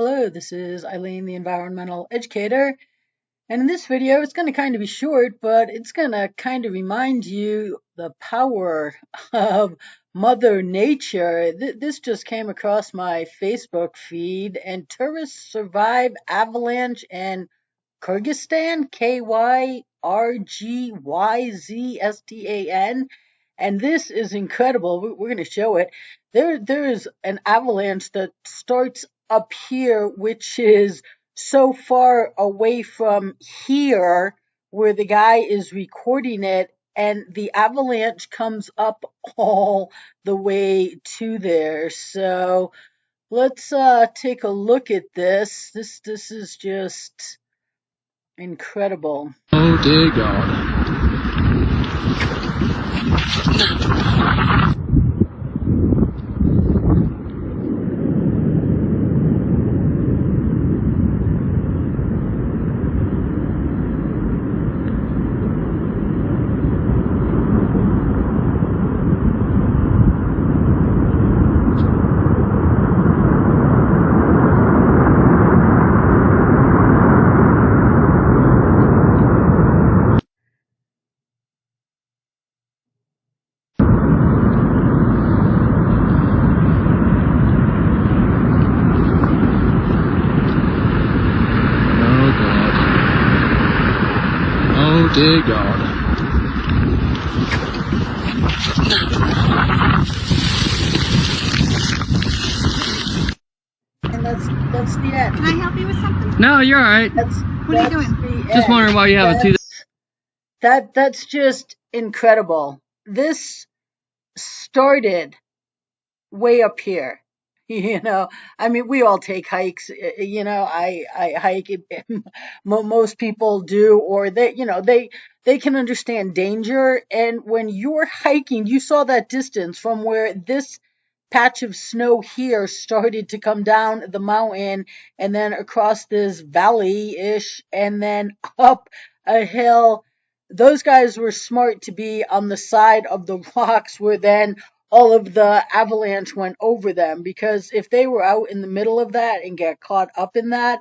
Hello, this is Eileen, the environmental educator. And in this video, it's going to kind of be short, but it's going to kind of remind you the power of Mother Nature. This just came across my Facebook feed, and tourists survive avalanche in Kyrgyzstan, Kyrgyzstan. And this is incredible. We're going to show it. There is an avalanche that starts up here, which is so far away from here where the guy is recording it, and the avalanche comes up all the way to there. So let's take a look at this. This is just incredible. Oh dear God. Oh dear God. And that's the end. Can I help you with something? No, you're alright. What are you doing? Just wondering why you have a two. That's just incredible. This started way up here. I mean, we all take hikes. I hike. Most people do, or they can understand danger. And when you're hiking, you saw that distance from where this patch of snow here started to come down the mountain and then across this valley-ish and then up a hill. Those guys were smart to be on the side of the rocks where then all of the avalanche went over them, because if they were out in the middle of that and get caught up in that,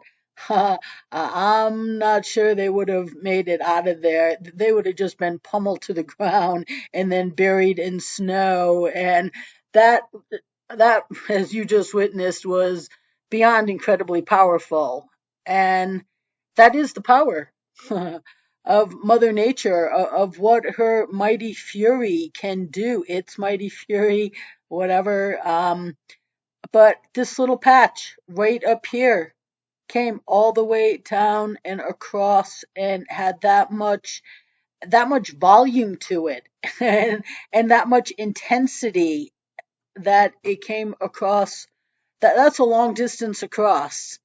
I'm not sure they would have made it out of there. They would have just been pummeled to the ground and then buried in snow. And that, as you just witnessed, was beyond incredibly powerful. And that is the power of Mother Nature, of what her mighty fury can do. It's mighty fury, whatever. But this little patch right up here came all the way down and across and had that much volume to it and that much intensity that it came across. That's a long distance across.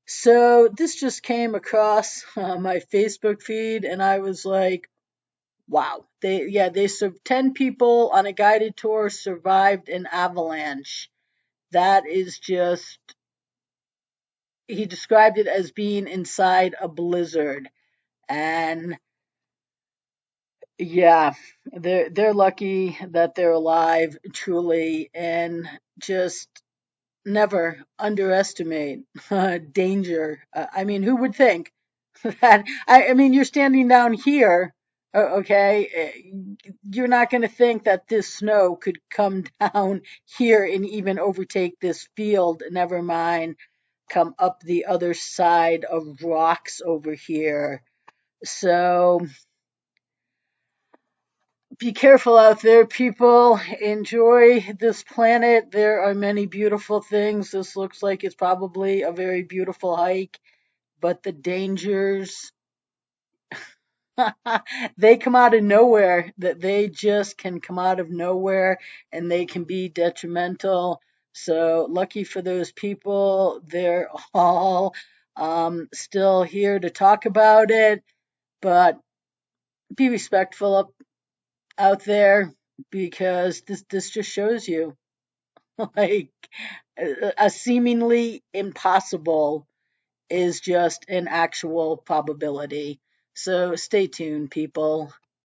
So this just came across my Facebook feed, and I was like, wow. They 10 people on a guided tour survived an avalanche. That is just, he described it as being inside a blizzard. And yeah, they're lucky that they're alive, truly, and just never underestimate danger. I mean, who would think that? I mean, you're standing down here, okay? You're not going to think that this snow could come down here and even overtake this field, never mind come up the other side of rocks over here. So be careful out there, people. Enjoy this planet. There are many beautiful things. This looks like it's probably a very beautiful hike, but the dangers, they come out of nowhere. That they just can come out of nowhere, and they can be detrimental. So lucky for those people, they're all still here to talk about it, but be respectful out there, because this just shows you like a seemingly impossible is just an actual probability. So stay tuned, people.